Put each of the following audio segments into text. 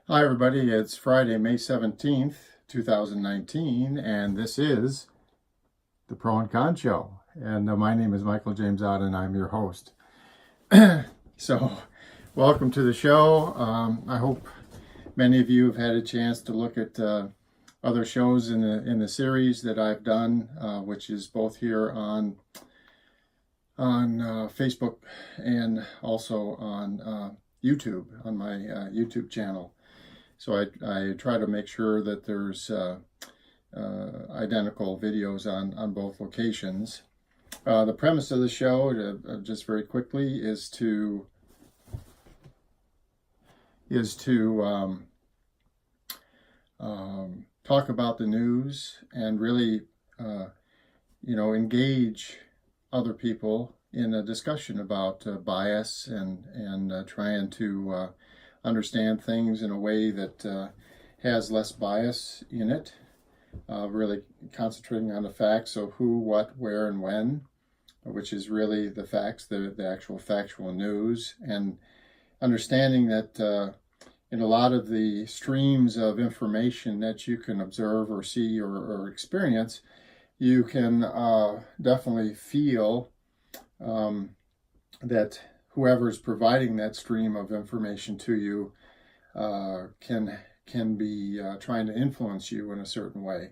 Hi everybody, it's Friday, May 17th, 2019, and this is the Pro and Con Show. And my name is Michael James Ott, and I'm your host. So, welcome to the show. I hope many of you have had a chance to look at other shows in the series that I've done, which is both here on Facebook and also on YouTube, on my YouTube channel. So I try to make sure that there's identical videos on both locations. The premise of the show, just very quickly, is to talk about the news and really, engage other people in a discussion about bias and trying to understand things in a way that has less bias in it, really concentrating on the facts of who, what, where, and when, which is really the facts, the actual factual news, and understanding that in a lot of the streams of information that you can observe or see or experience, you can definitely feel that whoever's providing that stream of information to you can be trying to influence you in a certain way.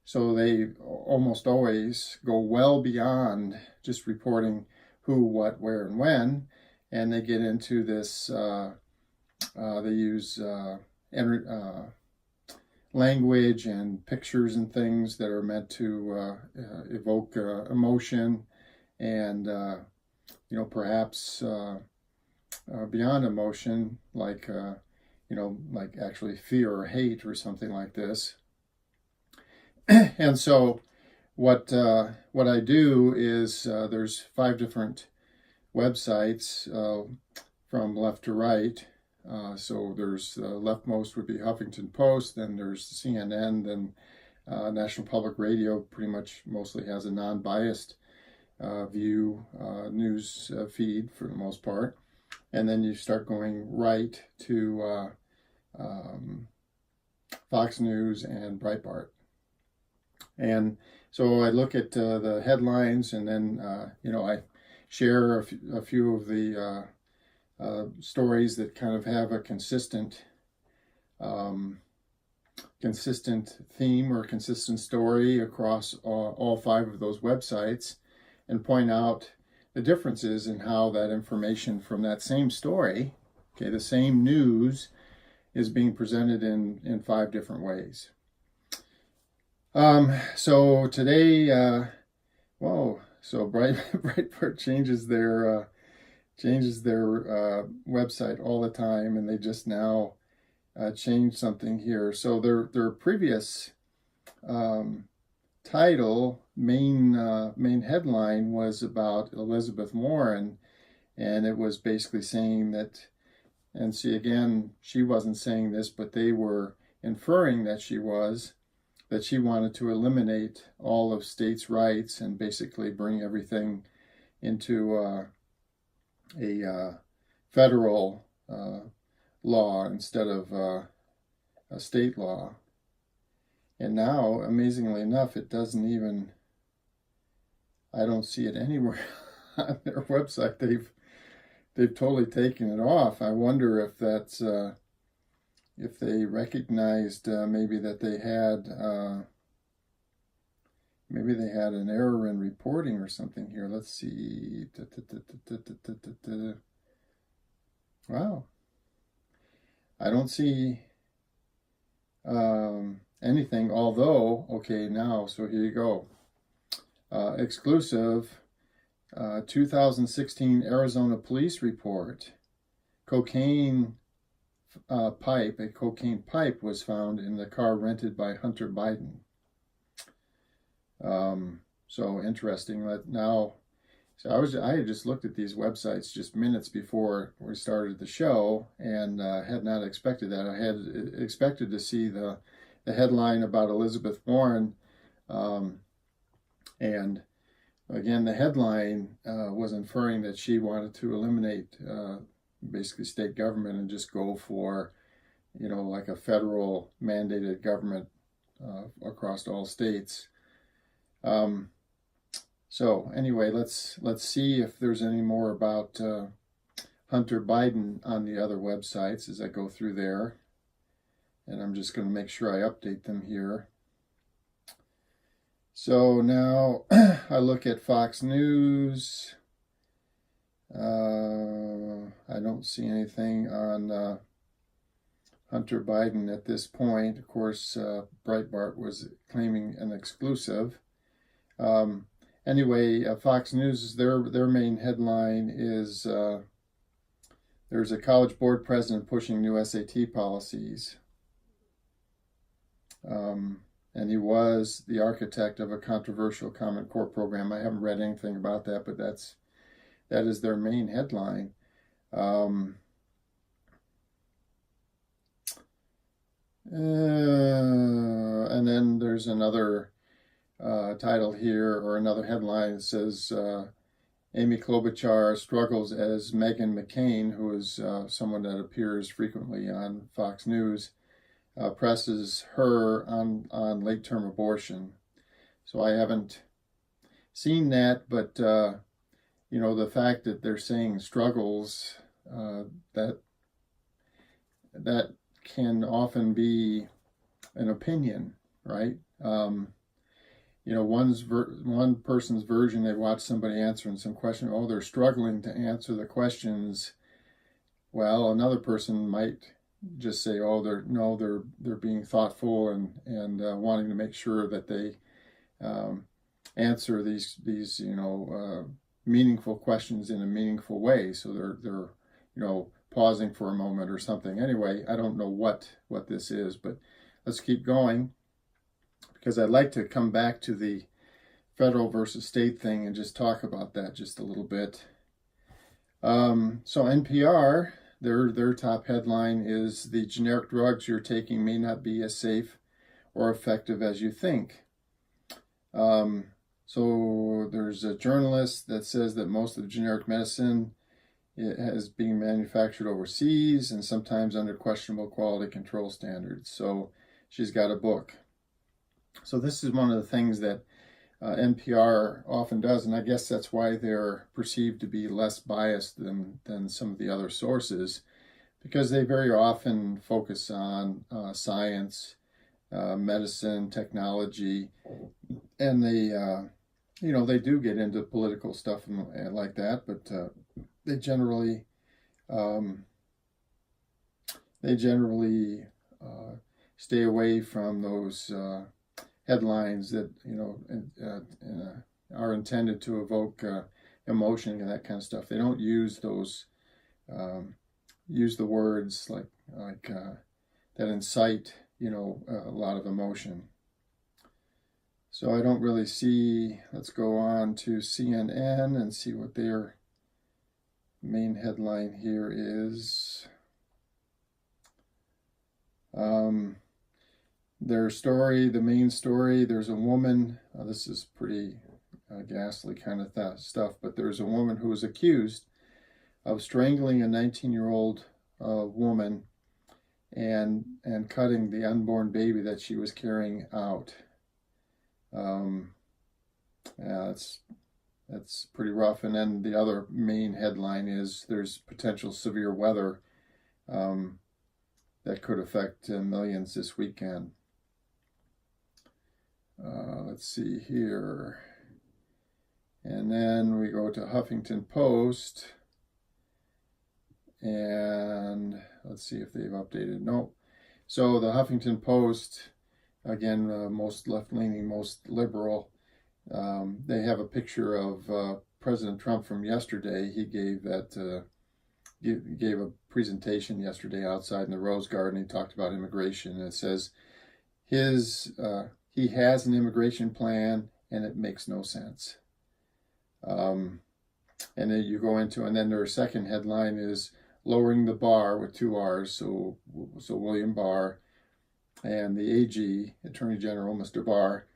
So they almost always go well beyond just reporting who, what, where, and when, and they get into this. They use language and pictures and things that are meant to evoke emotion and perhaps beyond emotion, like like actually fear or hate or something like this. And so what I do is there's 5 different websites from left to right. So there's leftmost would be Huffington Post, then there's CNN, then National Public Radio pretty much mostly has a non-biased view news feed for the most part, and then you start going right to Fox News and Breitbart. And so I look at the headlines, and then I share a few of the stories that kind of have a consistent theme or consistent story across all 5 of those websites, and point out the differences in how that information from that same story, the same news, is being presented in 5 different ways. So today, so Breitbart changes their website all the time, and they just now changed something here. So their previous title, main headline, was about Elizabeth Warren, and it was basically saying that, and see again, she wasn't saying this, but they were inferring that she wanted to eliminate all of states' rights and basically bring everything into a federal law instead of a state law. And now, amazingly enough, it doesn't even, I don't see it anywhere on their website. They've totally taken it off. I wonder if that's, if they recognized maybe that they had, an error in reporting or something here. Let's see. Wow. I don't see anything, although, okay, now, so here you go. Exclusive 2016 Arizona police report. A cocaine pipe was found in the car rented by Hunter Biden. So interesting that now. So I had just looked at these websites just minutes before we started the show, and had not expected that. I had expected to see the headline about Elizabeth Warren, and again, the headline was inferring that she wanted to eliminate basically state government and just go for like a federal mandated government across all states. So anyway, let's see if there's any more about Hunter Biden on the other websites as I go through there. And I'm just going to make sure I update them here. So now I look at Fox News. I don't see anything on Hunter Biden at this point. Of course, Breitbart was claiming an exclusive. Anyway, Fox News, their main headline is there's a college board president pushing new SAT policies. And he was the architect of a controversial Common Core program. I haven't read anything about that, but that is their main headline. And then there's another title here, or another headline that says Amy Klobuchar struggles as Meghan McCain, who is someone that appears frequently on Fox News, presses her on late-term abortion. So I haven't seen that, but the fact that they're saying struggles, that can often be an opinion, right? One person's version, they watch somebody answering some question, oh, they're struggling to answer the questions. Well, another person might just say, oh, they're being thoughtful and wanting to make sure that they answer these meaningful questions in a meaningful way. So they're pausing for a moment or something. Anyway, I don't know what this is, but let's keep going, because I'd like to come back to the federal versus state thing and just talk about that just a little bit. So NPR, their top headline is, the generic drugs you're taking may not be as safe or effective as you think. So there's a journalist that says that most of the generic medicine is being manufactured overseas and sometimes under questionable quality control standards. So she's got a book. So this is one of the things that NPR often does, and I guess that's why they're perceived to be less biased than some of the other sources, because they very often focus on science, medicine, technology, and they do get into political stuff and like that, but they generally stay away from those headlines that are intended to evoke emotion and that kind of stuff. They don't use those use the words like that incite a lot of emotion. So I don't really see. Let's go on to CNN and see what their main headline here is. Their story, the main story, there's a woman, this is pretty ghastly kind of stuff, but there's a woman who was accused of strangling a 19-year-old woman and cutting the unborn baby that she was carrying out. Yeah, that's pretty rough. And then the other main headline is, there's potential severe weather that could affect millions this weekend. Let's see here. And then we go to Huffington Post. And let's see if they've updated. No. So the Huffington Post, again, most left-leaning, most liberal, they have a picture of President Trump from yesterday. He gave gave a presentation yesterday outside in the Rose Garden. He talked about immigration, and it says he has an immigration plan and it makes no sense. And then you go into, and then their second headline is lowering the bar with 2 R's. So William Barr, and the AG, Attorney General, Mr. Barr,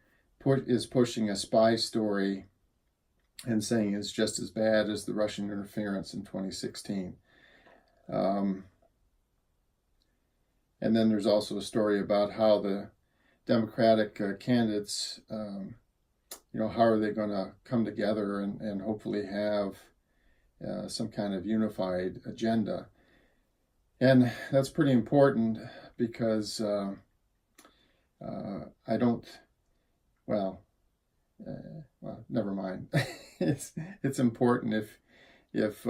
is pushing a spy story and saying it's just as bad as the Russian interference in 2016. And then there's also a story about how the Democratic candidates, how are they going to come together and hopefully have some kind of unified agenda. And that's pretty important because I don't, well, never mind. it's important if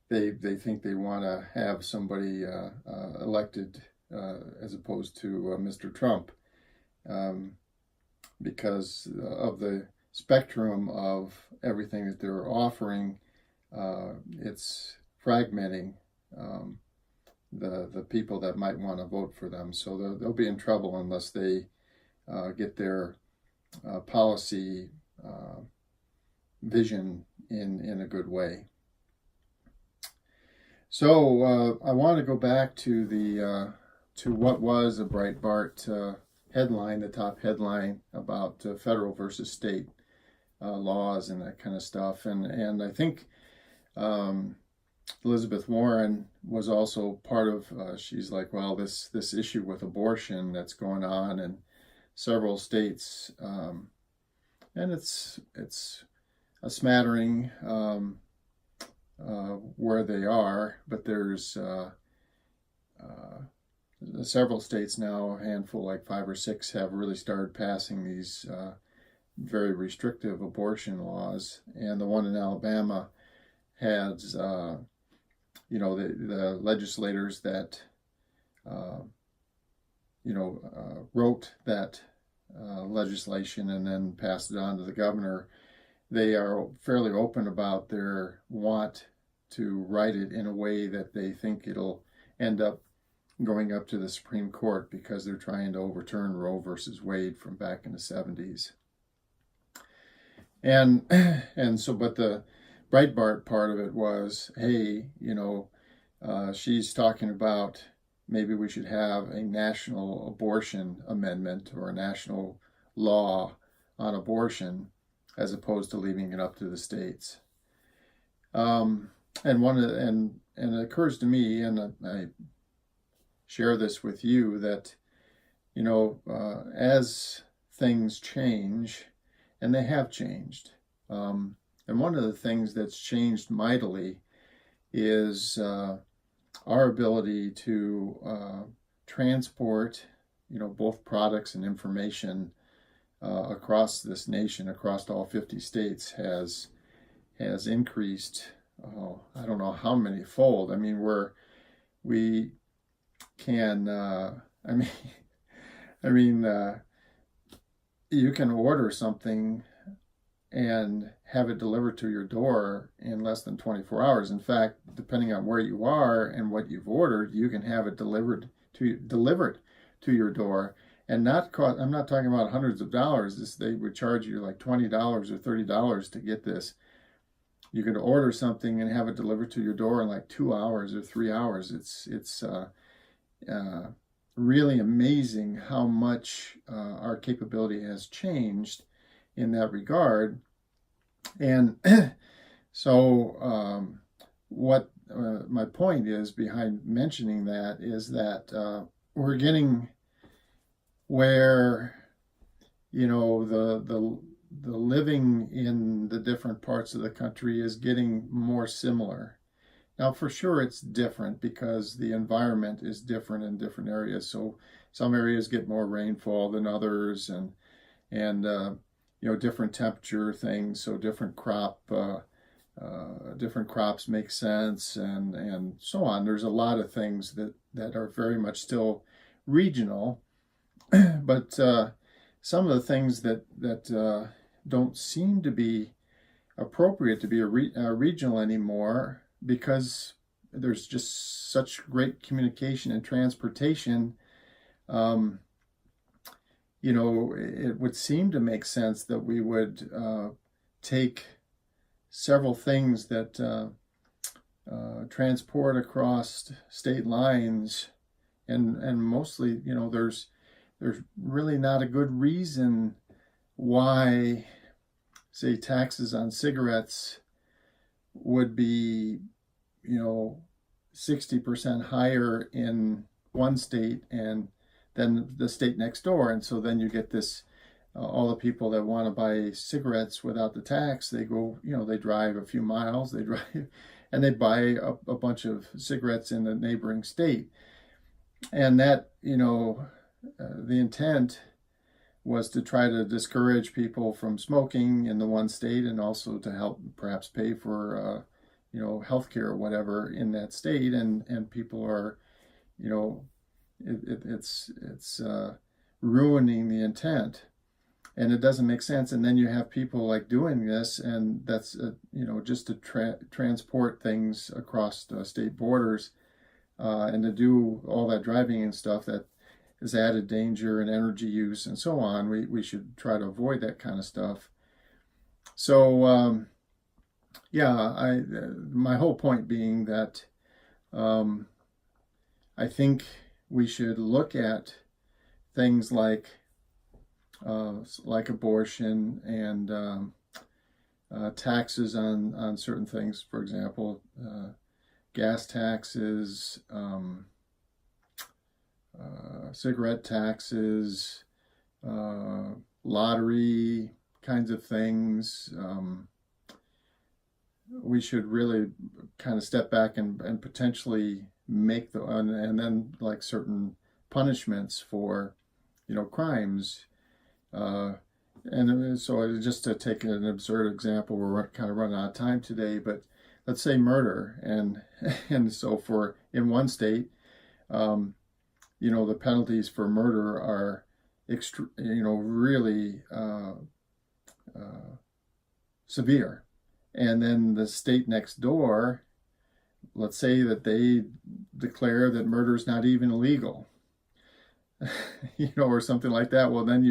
they think they want to have somebody elected as opposed to Mr. Trump, because of the spectrum of everything that they're offering. It's fragmenting the people that might want to vote for them. So they'll be in trouble unless they get their policy vision in a good way. So I want to go back to to what was a Breitbart headline, the top headline about federal versus state laws and that kind of stuff. And I think Elizabeth Warren was also part of, she's like, well, this issue with abortion that's going on in several states, and it's a smattering where they are, but there's several states now, a handful, like 5 or 6, have really started passing these very restrictive abortion laws. And the one in Alabama has, the legislators that, wrote that legislation and then passed it on to the governor. They are fairly open about their want to write it in a way that they think it'll end up going up to the Supreme Court, because they're trying to overturn Roe versus Wade from back in the 70s. And so, but the Breitbart part of it was, hey, she's talking about maybe we should have a national abortion amendment or a national law on abortion as opposed to leaving it up to the states. And it occurs to me, and I share this with you, that as things change, and they have changed, and one of the things that's changed mightily is our ability to transport both products and information across this nation, across all 50 states, has increased. I don't know how many fold. I mean, we can. You can order something and have it delivered to your door in less than 24 hours. In fact, depending on where you are and what you've ordered, you can have it delivered to your door, and not cost. I'm not talking about hundreds of dollars. They would charge you like $20 or $30 to get this. You could order something and have it delivered to your door in like 2 hours or 3 hours. It's really amazing how much our capability has changed in that regard. And so what my point is behind mentioning that is that we're getting where the living in the different parts of the country is getting more similar. Now, for sure, it's different because the environment is different in different areas. So some areas get more rainfall than others, and different temperature things. So different crops make sense, and so on. There's a lot of things that are very much still regional, but some of the things that don't seem to be appropriate to be regional anymore, because there's just such great communication and transportation. It would seem to make sense that we would take several things that transport across state lines, and mostly, there's really not a good reason why, say, taxes on cigarettes would be 60% higher in one state and then the state next door. And so then you get this, all the people that want to buy cigarettes without the tax, they go, they drive a few miles, they drive, and they buy a bunch of cigarettes in the neighboring state. And that, the intent was to try to discourage people from smoking in the one state, and also to help perhaps pay for, healthcare or whatever in that state. And people are, it's ruining the intent, and it doesn't make sense. And then you have people like doing this, and that's just to transport things across the state borders, and to do all that driving and stuff that is added danger and energy use and so on. We should try to avoid that kind of stuff. So my whole point being that I think we should look at things like abortion and taxes on certain things. For example, gas taxes, cigarette taxes, lottery kinds of things. We should really kind of step back and potentially make and then like certain punishments for, crimes. And so just to take an absurd example, we're kind of running out of time today, but let's say murder. And so in one state, the penalties for murder are really severe. And then the state next door, let's say that they declare that murder is not even illegal, or something like that. Well, then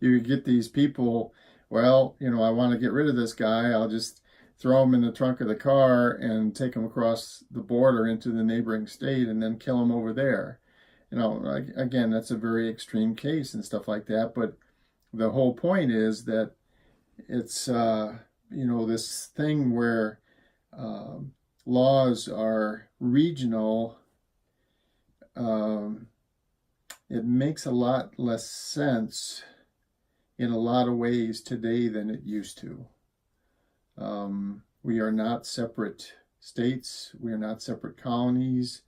you get these people, well, I want to get rid of this guy. I'll just throw him in the trunk of the car and take him across the border into the neighboring state and then kill him over there. Again, that's a very extreme case and stuff like that. But the whole point is that it's, this thing where laws are regional. It makes a lot less sense in a lot of ways today than it used to. We are not separate states. We are not separate colonies.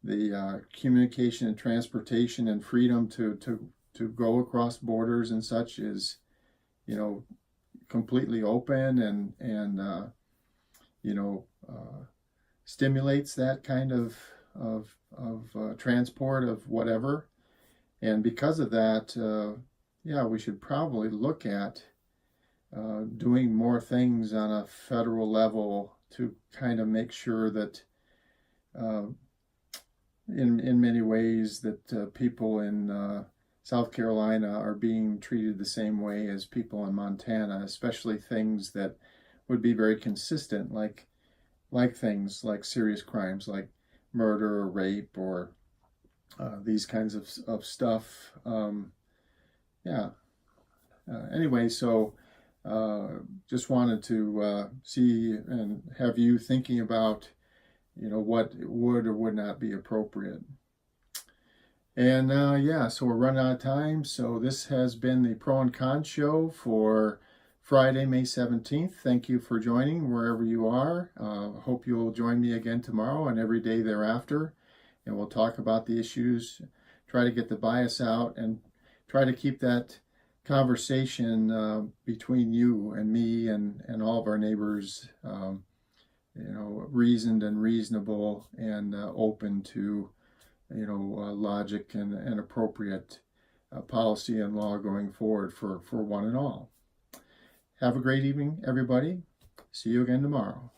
The communication and transportation and freedom to go across borders and such is, completely open and stimulates that kind of transport of whatever. And because of that, we should probably look at doing more things on a federal level to kind of make sure that in many ways that people in South Carolina are being treated the same way as people in Montana, especially things that would be very consistent, like things like serious crimes like murder or rape or these kinds of stuff. Anyway, so just wanted to see and have you thinking about, what would or would not be appropriate. And so we're running out of time. So this has been the Pro and Con Show for Friday, May 17th. Thank you for joining wherever you are. Hope you'll join me again tomorrow and every day thereafter. And we'll talk about the issues, try to get the bias out, and try to keep that conversation between you and me and all of our neighbors, reasoned and reasonable and open to, logic and appropriate policy and law going forward for one and all. Have a great evening, everybody. See you again tomorrow.